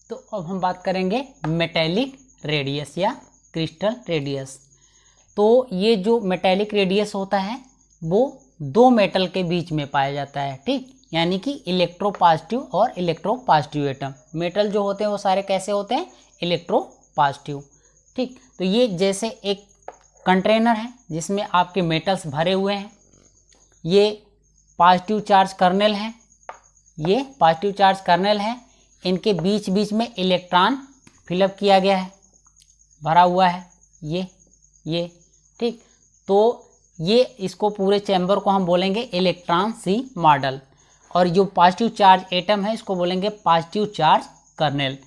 तो अब हम बात करेंगे मेटेलिक रेडियस या क्रिस्टल रेडियस। तो ये जो मेटेलिक रेडियस होता है वो दो मेटल के बीच में पाया जाता है, ठीक, यानी कि इलेक्ट्रोपॉजिटिव और इलेक्ट्रोपॉजिटिव एटम। मेटल जो होते हैं वो सारे कैसे होते हैं, इलेक्ट्रोपॉजिटिव, ठीक। तो ये जैसे एक कंटेनर है जिसमें आपके मेटल्स भरे हुए हैं, ये पॉजिटिव चार्ज कर्नेल है, ये पॉजिटिव चार्ज कर्नेल है, इनके बीच बीच में इलेक्ट्रॉन फिलअप किया गया है, भरा हुआ है ये, ठीक। तो ये इसको पूरे चैम्बर को हम बोलेंगे इलेक्ट्रॉन सी मॉडल, और जो पॉजिटिव चार्ज एटम है इसको बोलेंगे पॉजिटिव चार्ज कर्नेल।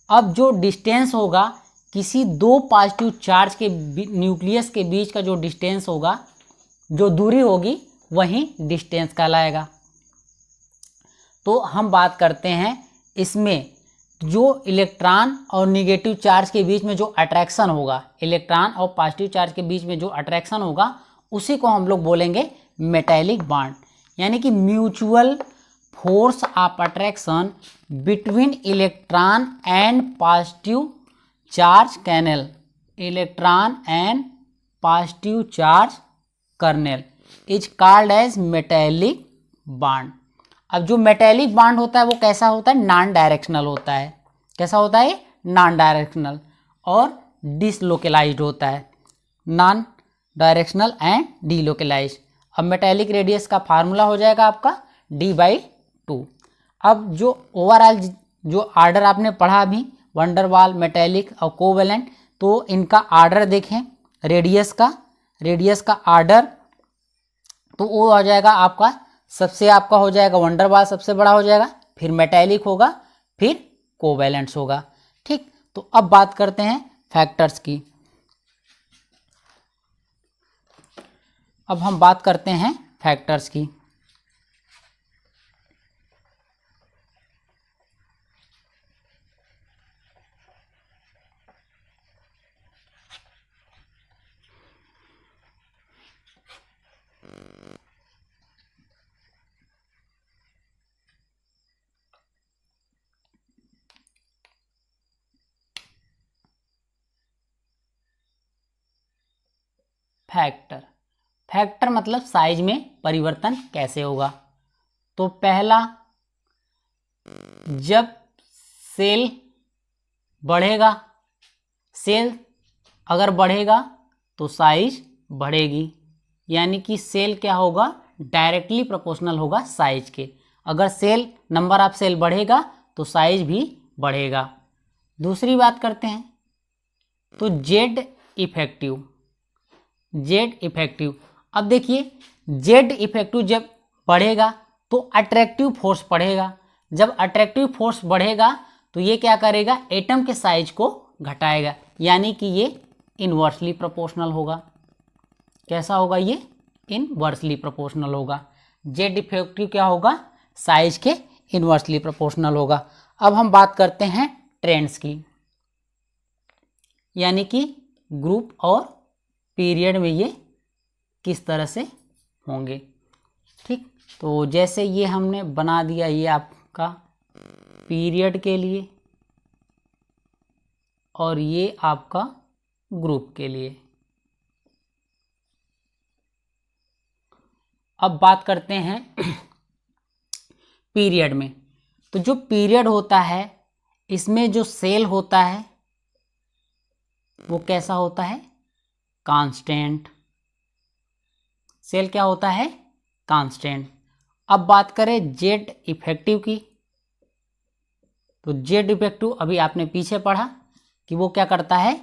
अब जो डिस्टेंस होगा किसी दो पॉजिटिव चार्ज के न्यूक्लियस के बीच का जो डिस्टेंस होगा, जो दूरी होगी, वही डिस्टेंस कहलाएगा। तो हम बात करते हैं इसमें जो इलेक्ट्रॉन और निगेटिव चार्ज के बीच में जो अट्रैक्शन होगा, इलेक्ट्रॉन और पॉजिटिव चार्ज के बीच में जो अट्रैक्शन होगा उसी को हम लोग बोलेंगे मेटेलिक बॉन्ड, यानी कि mutual force of attraction between electron and positive charge kernel, electron and positive charge kernel is called as metallic bond. अब जो मेटेलिक बॉन्ड होता है वो कैसा होता है, नॉन डायरेक्शनल होता है। कैसा होता है, नॉन डायरेक्शनल और डिसलोकेलाइज्ड होता है, नॉन डायरेक्शनल एंड डीलोकेलाइज्ड। अब मेटेलिक रेडियस का फार्मूला हो जाएगा आपका D/2। अब जो ओवरऑल जो आर्डर आपने पढ़ा अभी, वंडरवाल, मेटेलिक और कोवेलेंट, तो इनका आर्डर देखें रेडियस का आर्डर, तो वो आ जाएगा आपका, सबसे आपका हो जाएगा वंडरवाल सबसे बड़ा हो जाएगा, फिर मेटेलिक होगा, फिर कोवेलेंट्स होगा, ठीक। तो अब बात करते हैं फैक्टर्स की। अब हम बात करते हैं फैक्टर्स की। फैक्टर मतलब साइज में परिवर्तन कैसे होगा। तो पहला, जब सेल बढ़ेगा, सेल अगर बढ़ेगा तो साइज बढ़ेगी, यानी कि सेल क्या होगा, डायरेक्टली प्रोपोर्शनल होगा साइज के। अगर सेल नंबर ऑफ सेल बढ़ेगा तो साइज भी बढ़ेगा। दूसरी बात करते हैं, तो जेड इफेक्टिव। अब देखिए, जेड इफेक्टिव जब बढ़ेगा तो अट्रैक्टिव फोर्स बढ़ेगा। जब अट्रैक्टिव फोर्स बढ़ेगा तो ये क्या करेगा, एटम के साइज को घटाएगा, यानी कि ये इनवर्सली प्रोपोर्शनल होगा। कैसा होगा, ये इनवर्सली प्रोपोर्शनल होगा। जेड इफेक्टिव क्या होगा, साइज के इनवर्सली प्रोपोर्शनल होगा। अब हम बात करते हैं ट्रेंड्स की, यानी कि ग्रुप और पीरियड में ये किस तरह से होंगे, ठीक। तो जैसे ये हमने बना दिया, ये आपका पीरियड के लिए और ये आपका ग्रुप के लिए। अब बात करते हैं पीरियड में। तो जो पीरियड होता है इसमें जो सेल होता है वो कैसा होता है, कांस्टेंट। सेल क्या होता है, कांस्टेंट। अब बात करें जेड इफेक्टिव की, तो जेड इफेक्टिव अभी आपने पीछे पढ़ा कि वो क्या करता है,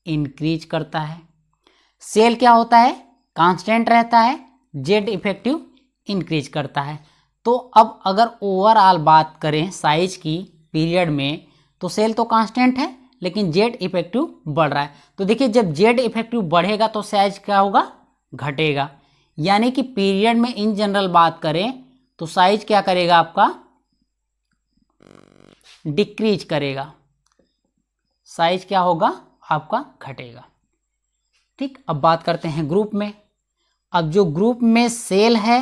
इंक्रीज करता है। सेल क्या होता है, कांस्टेंट रहता है, जेड इफेक्टिव इंक्रीज करता है। तो अब अगर ओवरऑल बात करें साइज की पीरियड में, तो सेल तो कांस्टेंट है लेकिन जेड इफेक्टिव बढ़ रहा है। तो देखिए, जब जेड इफेक्टिव बढ़ेगा तो साइज क्या होगा, घटेगा, यानी कि पीरियड में इन जनरल बात करें तो साइज क्या करेगा, आपका डिक्रीज करेगा, साइज क्या होगा, आपका घटेगा, ठीक। अब बात करते हैं ग्रुप में। अब जो ग्रुप में सेल है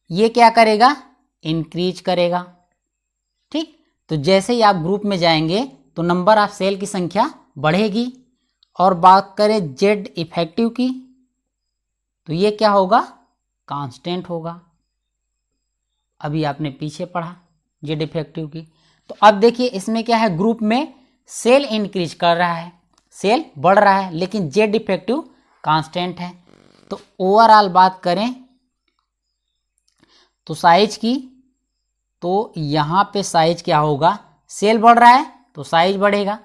ये क्या करेगा, इंक्रीज करेगा, ठीक। तो जैसे ही आप ग्रुप में जाएंगे तो नंबर ऑफ सेल की संख्या बढ़ेगी। और बात करें जेड इफेक्टिव की, तो ये क्या होगा, कांस्टेंट होगा। अभी आपने पीछे पढ़ा जेड इफेक्टिव की। तो अब देखिए इसमें क्या है, ग्रुप में सेल इंक्रीज कर रहा है, सेल बढ़ रहा है, लेकिन जेड इफेक्टिव कांस्टेंट है। तो ओवरऑल बात करें तो साइज की, तो यहाँ पे साइज क्या होगा, सेल बढ़ रहा है तो साइज बढ़ेगा,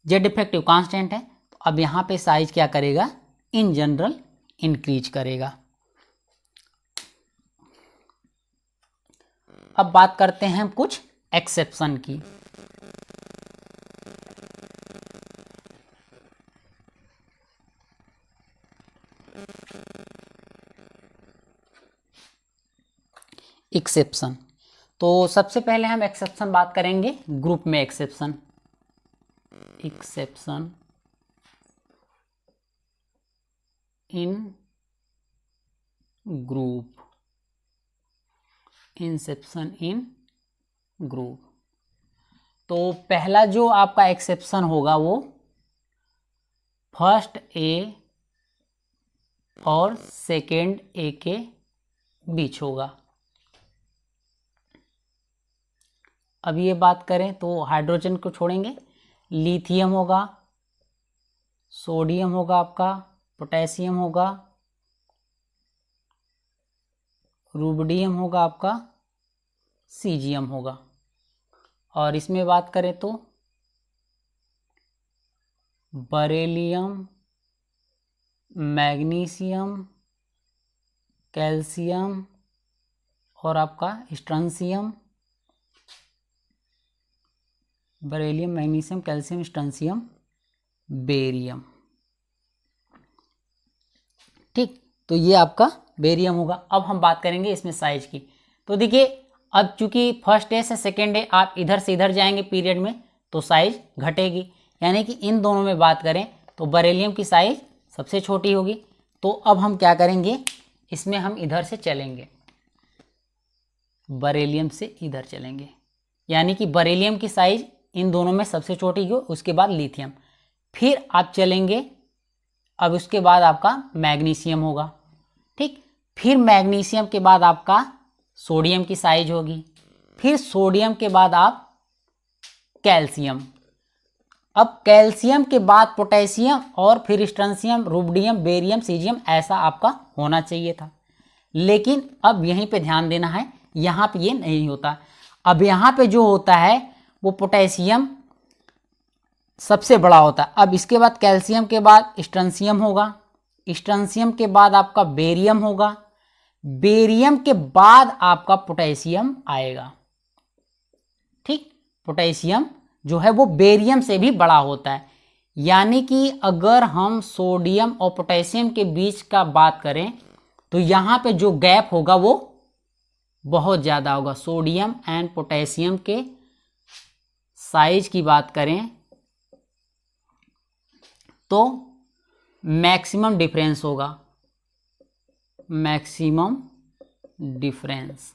जेड इफेक्टिव कांस्टेंट है, तो अब यहाँ पे साइज क्या करेगा, इन जनरल इंक्रीज करेगा। अब बात करते हैं कुछ एक्सेप्शन की। एक्सेप्शन, तो सबसे पहले हम एक्सेप्शन बात करेंगे ग्रुप में exception. Exception in group, Inception in group. तो पहला जो आपका एक्सेप्शन होगा वो फर्स्ट ए और सेकेंड ए के बीच होगा। अब ये बात करें तो हाइड्रोजन को छोड़ेंगे, लिथियम होगा, सोडियम होगा, आपका पोटेशियम होगा, रुबिडियम होगा, आपका सीजियम होगा। और इसमें बात करें तो बेरिलियम, मैग्नीशियम, कैल्शियम और आपका strontium, beryllium, magnesium, calcium, strontium, barium. ठीक, तो ये आपका बेरियम होगा। अब हम बात करेंगे इसमें साइज की। तो देखिए अब चूंकि फर्स्ट ए से सेकेंड ए आप इधर से इधर जाएंगे पीरियड में तो साइज घटेगी, यानी कि इन दोनों में बात करें तो बेरिलियम की साइज सबसे छोटी होगी। तो अब हम क्या करेंगे, इसमें हम इधर से चलेंगे, बेरिलियम से इधर चलेंगे, यानी कि बेरिलियम की साइज इन दोनों में सबसे छोटी हो, उसके बाद लिथियम, फिर आप चलेंगे, अब उसके बाद आपका मैग्नीशियम होगा। ठीक, फिर मैग्नीशियम के बाद आपका सोडियम की साइज होगी, फिर सोडियम के बाद आप कैल्शियम, अब कैल्शियम के बाद पोटेशियम और फिर स्ट्रॉन्शियम, रुबिडियम, बेरियम, सीजियम, ऐसा आपका होना चाहिए था। लेकिन अब यहीं पे ध्यान देना है, यहाँ पे ये नहीं होता। अब यहाँ पे जो होता है वो पोटेशियम सबसे बड़ा होता है। अब इसके बाद कैल्शियम के बाद स्ट्रॉन्शियम होगा, स्ट्रॉन्शियम के बाद आपका बेरियम होगा, बेरियम के बाद आपका पोटेशियम आएगा। ठीक, पोटेशियम जो है वो बेरियम से भी बड़ा होता है, यानी कि अगर हम सोडियम और पोटेशियम के बीच का बात करें तो यहाँ पे जो गैप होगा वो बहुत ज़्यादा होगा। सोडियम एंड पोटेशियम के साइज की बात करें तो मैक्सिमम डिफरेंस होगा, मैक्सिमम डिफरेंस।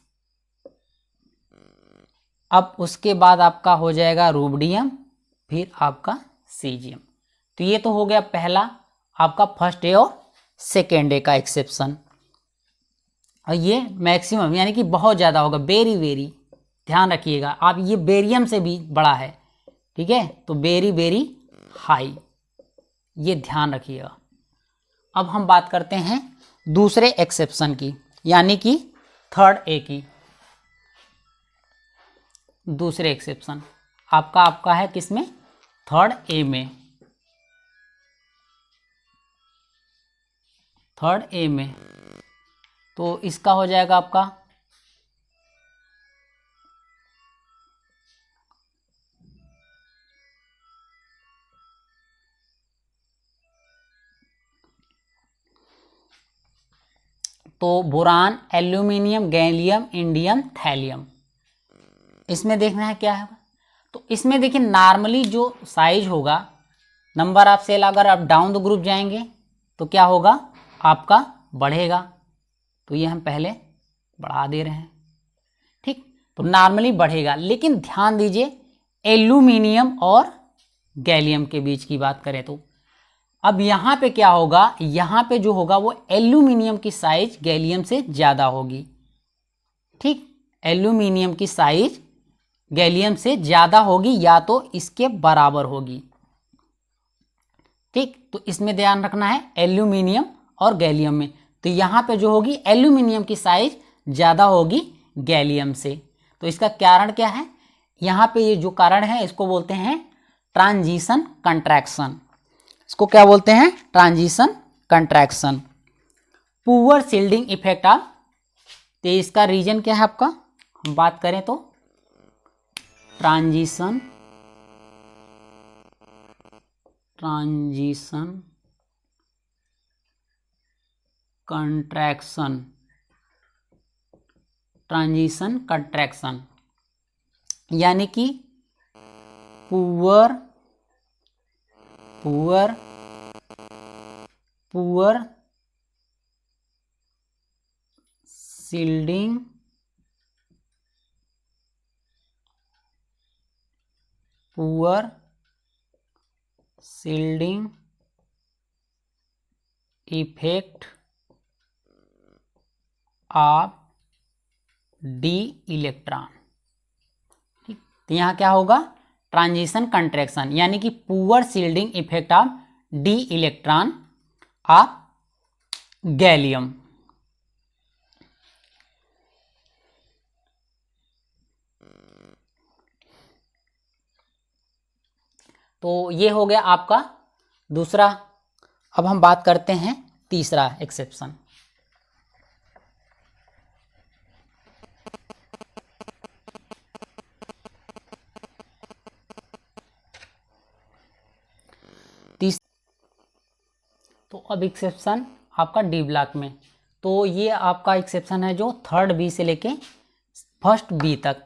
अब उसके बाद आपका हो जाएगा रुबिडियम, फिर आपका सीजियम। तो ये तो हो गया पहला आपका फर्स्ट ए और सेकेंड ए का एक्सेप्शन। और ये मैक्सिमम यानी कि बहुत ज़्यादा होगा, वेरी वेरी, ध्यान रखिएगा आप, ये बेरियम से भी बड़ा है। ठीक है, तो वेरी वेरी हाई, ये ध्यान रखिएगा। अब हम बात करते हैं दूसरे एक्सेप्शन की, यानी कि थर्ड ए की। दूसरे एक्सेप्शन आपका है किसमें, थर्ड ए में। थर्ड ए में तो इसका हो जाएगा आपका तो boron, aluminium, gallium, indium, thallium. इसमें देखना है क्या है। तो इसमें देखिए नॉर्मली जो साइज होगा, नंबर ऑफ सेल अगर आप डाउन द ग्रुप जाएंगे तो क्या होगा, आपका बढ़ेगा। तो ये हम पहले बढ़ा दे रहे हैं। ठीक, तो नॉर्मली बढ़ेगा। लेकिन ध्यान दीजिए एल्यूमिनियम और गैलियम के बीच की बात करें तो अब यहाँ पे क्या होगा, यहाँ पे जो होगा वो एल्यूमिनियम की साइज गैलियम से ज़्यादा होगी। ठीक, एल्यूमिनियम की साइज गैलियम से ज़्यादा होगी या तो इसके बराबर होगी। ठीक, तो इसमें ध्यान रखना है एल्यूमिनियम और गैलियम में। तो यहाँ पे जो होगी एल्यूमिनियम की साइज ज़्यादा होगी गैलियम से। तो इसका कारण क्या है, यहाँ पे ये जो कारण है इसको बोलते हैं ट्रांजिशन कंट्रैक्शन। इसको क्या बोलते हैं, transition contraction. Poor shielding effect of, तो इसका रीजन क्या है आपका, हम बात करें तो ट्रांजिशन कंट्रैक्शन यानी कि poor shielding effect of D electron. ठीक, तो यहाँ क्या होगा, ट्रांजिशन कंट्रैक्शन यानी कि poor shielding effect of D electron of gallium. तो ये हो गया आपका दूसरा। अब हम बात करते हैं तीसरा एक्सेप्शन। तो अब एक्सेप्शन आपका डी ब्लॉक में, तो ये आपका एक्सेप्शन है जो थर्ड बी से लेके फर्स्ट बी तक।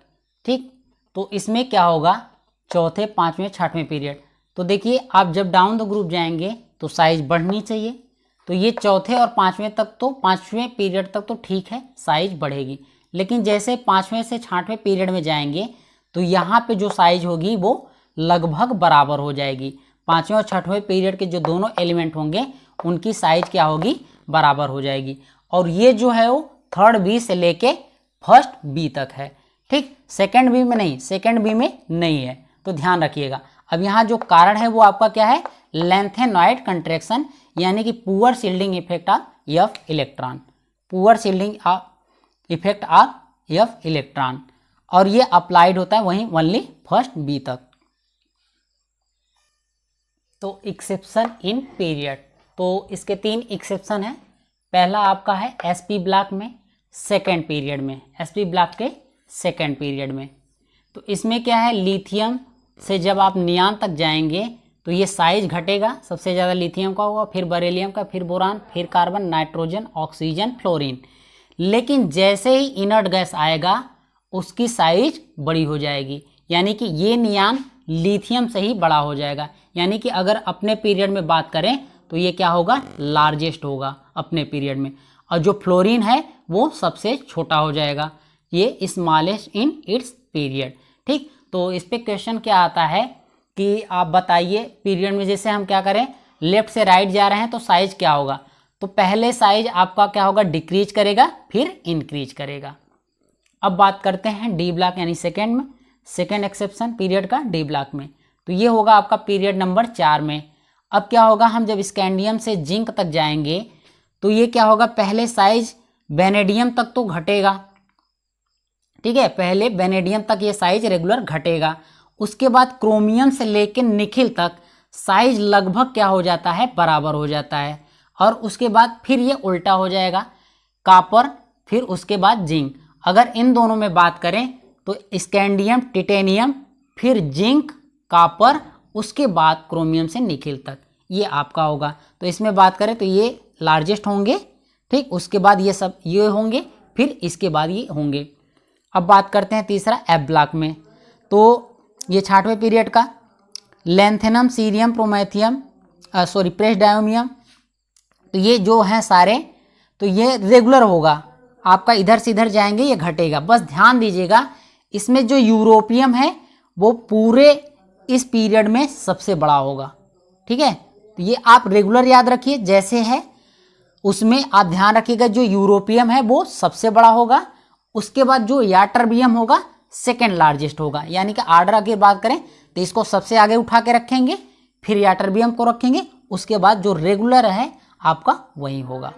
ठीक, तो इसमें क्या होगा, चौथे, पाँचवें, छठवें पीरियड। तो देखिए आप जब डाउन द ग्रुप जाएंगे तो साइज बढ़नी चाहिए। तो ये चौथे और पाँचवें तक, तो पाँचवें पीरियड तक तो ठीक है, साइज बढ़ेगी। लेकिन जैसे पाँचवें से छठवें पीरियड में जाएंगे तो यहाँ पे जो साइज होगी वो लगभग बराबर हो जाएगी। पाँचवें और छठवें पीरियड के जो दोनों एलिमेंट होंगे उनकी साइज क्या होगी, बराबर हो जाएगी। और ये जो है वो थर्ड बी से लेके फर्स्ट बी तक है। ठीक, सेकेंड बी में नहीं, सेकेंड बी में नहीं है, तो ध्यान रखिएगा। अब यहाँ जो कारण है वो आपका क्या है, लेंथेनॉइड कंट्रैक्शन यानी कि poor shielding effect of F electron, poor shielding effect of F electron. और ये अप्लाइड होता है वहीं ओनली फर्स्ट बी तक। तो एक्सेप्शन इन पीरियड, तो इसके तीन एक्सेप्शन है। पहला आपका है एसपी ब्लॉक में सेकेंड पीरियड में, एसपी ब्लॉक के सेकेंड पीरियड में। तो इसमें क्या है, लिथियम से जब आप नियान तक जाएंगे तो ये साइज घटेगा, सबसे ज़्यादा लिथियम का होगा, फिर बेरिलियम का, फिर बोरान, फिर कार्बन, नाइट्रोजन, ऑक्सीजन, फ्लोरीन। लेकिन जैसे ही इनर्ट गैस आएगा उसकी साइज बड़ी हो जाएगी, यानी कि ये नियान लिथियम से ही बड़ा हो जाएगा। यानी कि अगर अपने पीरियड में बात करें तो ये क्या होगा, लार्जेस्ट होगा अपने पीरियड में। और जो फ्लोरीन है वो सबसे छोटा हो जाएगा, ये स्मॉलेस्ट इन इट्स पीरियड। ठीक, तो इस पे क्वेश्चन क्या आता है कि आप बताइए पीरियड में जैसे हम क्या करें, लेफ्ट से राइट जा रहे हैं तो साइज क्या होगा, तो पहले साइज आपका क्या होगा, डिक्रीज करेगा, फिर इंक्रीज करेगा। अब बात करते हैं डी ब्लॉक यानी सेकेंड में, सेकेंड एक्सेप्शन पीरियड का डी ब्लॉक में। तो ये होगा आपका पीरियड नंबर 4 में। अब क्या होगा, हम जब स्कैंडियम से जिंक तक जाएंगे तो ये क्या होगा, पहले साइज वेनेडियम तक तो घटेगा। ठीक है, पहले वेनेडियम तक ये साइज रेगुलर घटेगा। उसके बाद क्रोमियम से लेकर निकिल तक साइज लगभग क्या हो जाता है, बराबर हो जाता है। और उसके बाद फिर ये उल्टा हो जाएगा, कॉपर, फिर उसके बाद जिंक। अगर इन दोनों में बात करें तो स्कैंडियम, टिटेनियम, फिर जिंक, कॉपर, उसके बाद क्रोमियम से निकिल तक ये आपका होगा। तो इसमें बात करें तो ये लार्जेस्ट होंगे। ठीक, उसके बाद ये सब ये होंगे, फिर इसके बाद ये होंगे। अब बात करते हैं तीसरा एफ ब्लॉक में। तो ये छठवें पीरियड का लेंथेनम, सीरियम, प्रोमेथियम, प्रेसडायोमियम, तो ये जो हैं सारे, तो ये रेगुलर होगा। आपका इधर से इधर जाएंगे ये घटेगा। बस ध्यान दीजिएगा इसमें जो यूरोपियम है वो पूरे इस पीरियड में सबसे बड़ा होगा। ठीक है, तो ये आप रेगुलर याद रखिए जैसे है, उसमें आप ध्यान रखिएगा जो यूरोपियम है वो सबसे बड़ा होगा, उसके बाद जो याटरबियम होगा सेकेंड लार्जेस्ट होगा। यानी कि आर्डर की बात करें तो इसको सबसे आगे उठा के रखेंगे, फिर याटरबियम को रखेंगे, उसके बाद जो रेगुलर है आपका वही होगा।